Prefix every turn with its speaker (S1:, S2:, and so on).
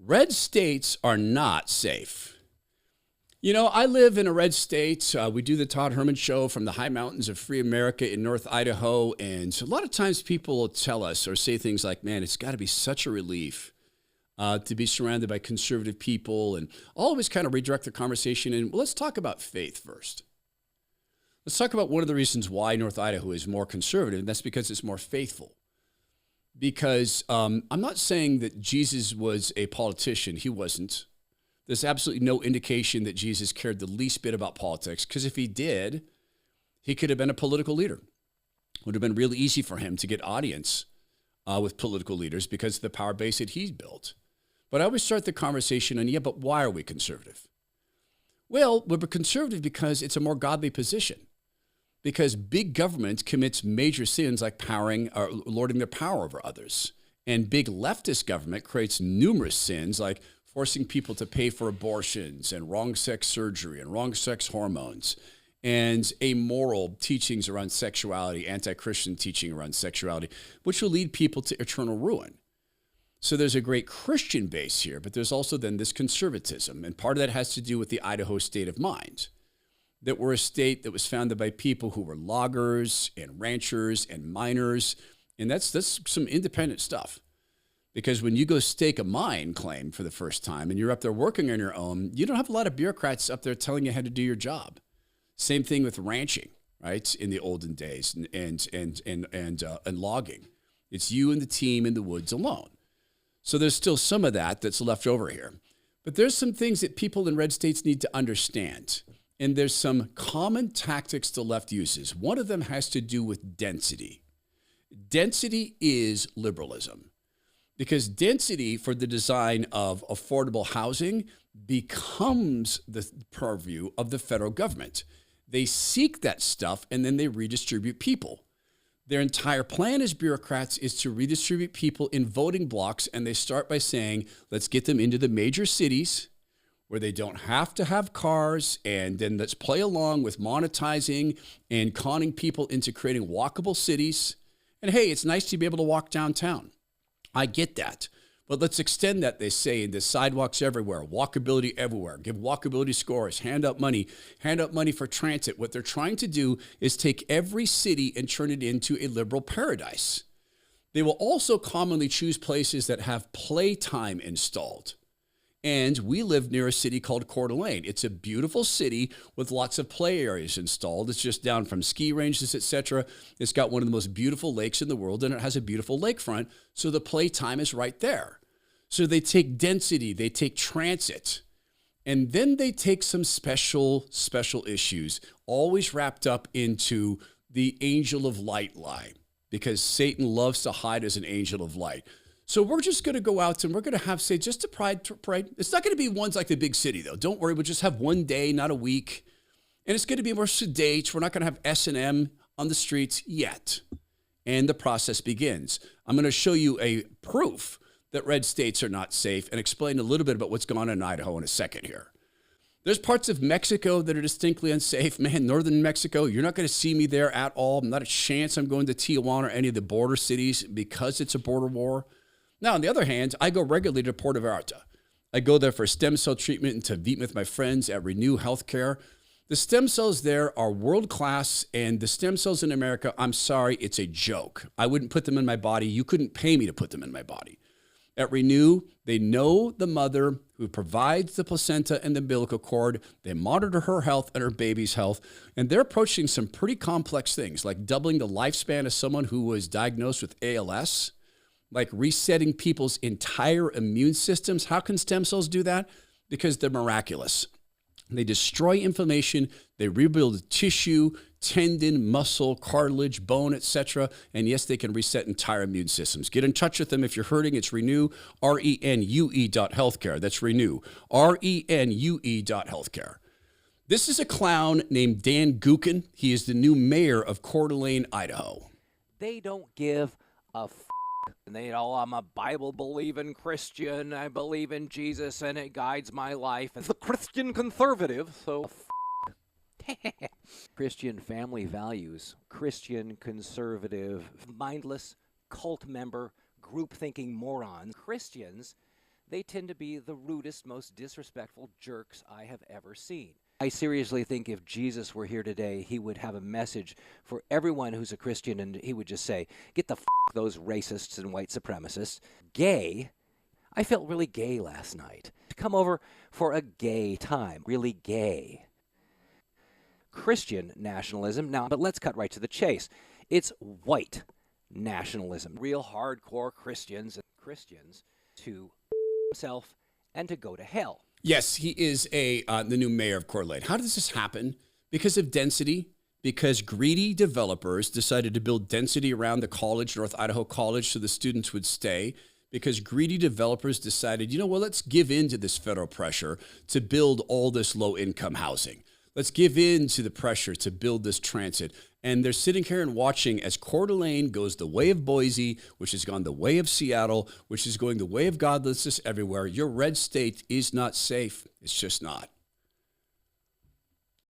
S1: Red states are not safe. You know, I live in a red state. We do the Todd Herman show from the high mountains of free America in North Idaho. And a lot of times people will tell us or say things like, man, it's got to be such a relief to be surrounded by conservative people, and always kind of redirect the conversation. And well, let's talk about faith first. Let's talk about one of the reasons why North Idaho is more conservative, and that's because it's more faithful. Because I'm not saying that Jesus was a politician. He wasn't. There's absolutely no indication that Jesus cared the least bit about politics, because if he did, he could have been a political leader. It would have been really easy for him to get audience with political leaders because of the power base that he's built. But I always start the conversation on, yeah, but why are we conservative? Well, we're conservative because it's a more godly position. Because big government commits major sins like powering or lording their power over others. And big leftist government creates numerous sins like forcing people to pay for abortions and wrong sex surgery and wrong sex hormones and amoral teachings around sexuality, anti-Christian teaching around sexuality, which will lead people to eternal ruin. So there's a great Christian base here, but there's also then this conservatism. And part of that has to do with the Idaho state of mind. That we're a state that was founded by people who were loggers and ranchers and miners. And that's some independent stuff. Because when you go stake a mine claim for the first time and you're up there working on your own, you don't have a lot of bureaucrats up there telling you how to do your job. Same thing with ranching, right? In the olden days and logging. It's you and the team in the woods alone. So there's still some of that that's left over here. But there's some things that people in red states need to understand. And there's some common tactics the left uses. One of them has to do with density. Density is liberalism. Because density for the design of affordable housing becomes the purview of the federal government. They seek that stuff and then they redistribute people. Their entire plan as bureaucrats is to redistribute people in voting blocks, and they start by saying, let's get them into the major cities where they don't have to have cars, and then let's play along with monetizing and conning people into creating walkable cities. And hey, it's nice to be able to walk downtown. I get that. But let's extend that, they say, into sidewalks everywhere, walkability everywhere, give walkability scores, hand out money for transit. What they're trying to do is take every city and turn it into a liberal paradise. They will also commonly choose places that have playtime installed. And we live near a city called Coeur d'Alene. It's a beautiful city with lots of play areas installed. It's just down from ski ranges, etc. It's got one of the most beautiful lakes in the world, and it has a beautiful lakefront. So the playtime is right there. So they take density, they take transit, and then they take some special issues, always wrapped up into the angel of light lie, because Satan loves to hide as an angel of light. So we're just going to go out and we're going to have, say, just a pride. It's not going to be ones like the big city, though. Don't worry. We'll just have one day, not a week. And it's going to be more sedate. We're not going to have S&M on the streets yet. And the process begins. I'm going to show you a proof that red states are not safe and explain a little bit about what's going on in Idaho in a second here. There's parts of Mexico that are distinctly unsafe. Man, northern Mexico, you're not going to see me there at all. Not a chance I'm going to Tijuana or any of the border cities because it's a border war. Now, on the other hand, I go regularly to Puerto Vallarta. I go there for stem cell treatment and to meet with my friends at Renew Healthcare. The stem cells there are world-class, and the stem cells in America, I'm sorry, it's a joke. I wouldn't put them in my body. You couldn't pay me to put them in my body. At Renew, they know the mother who provides the placenta and the umbilical cord. They monitor her health and her baby's health, and they're approaching some pretty complex things, like doubling the lifespan of someone who was diagnosed with ALS, like resetting people's entire immune systems. How can stem cells do that? Because they're miraculous. They destroy inflammation, they rebuild tissue, tendon, muscle, cartilage, bone, etc. And yes, they can reset entire immune systems. Get in touch with them if you're hurting. It's Renew, RENUE.healthcare. That's Renew, RENUE.healthcare. This is a clown named Dan Gukin. He is the new mayor of Coeur d'Alene, Idaho.
S2: They don't give a and they all, I'm a Bible-believing Christian. I believe in Jesus, and it guides my life. As a Christian conservative, so Christian family values, Christian conservative, mindless, cult member, group-thinking morons. Christians, they tend to be the rudest, most disrespectful jerks I have ever seen. I seriously think if Jesus were here today, he would have a message for everyone who's a Christian, and he would just say, get the f*** those racists and white supremacists. Gay? I felt really gay last night. Come over for a gay time. Really gay. Christian nationalism. Now, but let's cut right to the chase. It's white nationalism. Real hardcore Christians to himself and to go to hell.
S1: Yes, he is the new mayor of Coeur d'Alene. How does this happen? Because of density, because greedy developers decided to build density around the college, North Idaho College, so the students would stay. Because greedy developers decided, let's give in to this federal pressure to build all this low-income housing. Let's give in to the pressure to build this transit. And they're sitting here and watching as Coeur d'Alene goes the way of Boise, which has gone the way of Seattle, which is going the way of godlessness everywhere. Your red state is not safe. It's just not.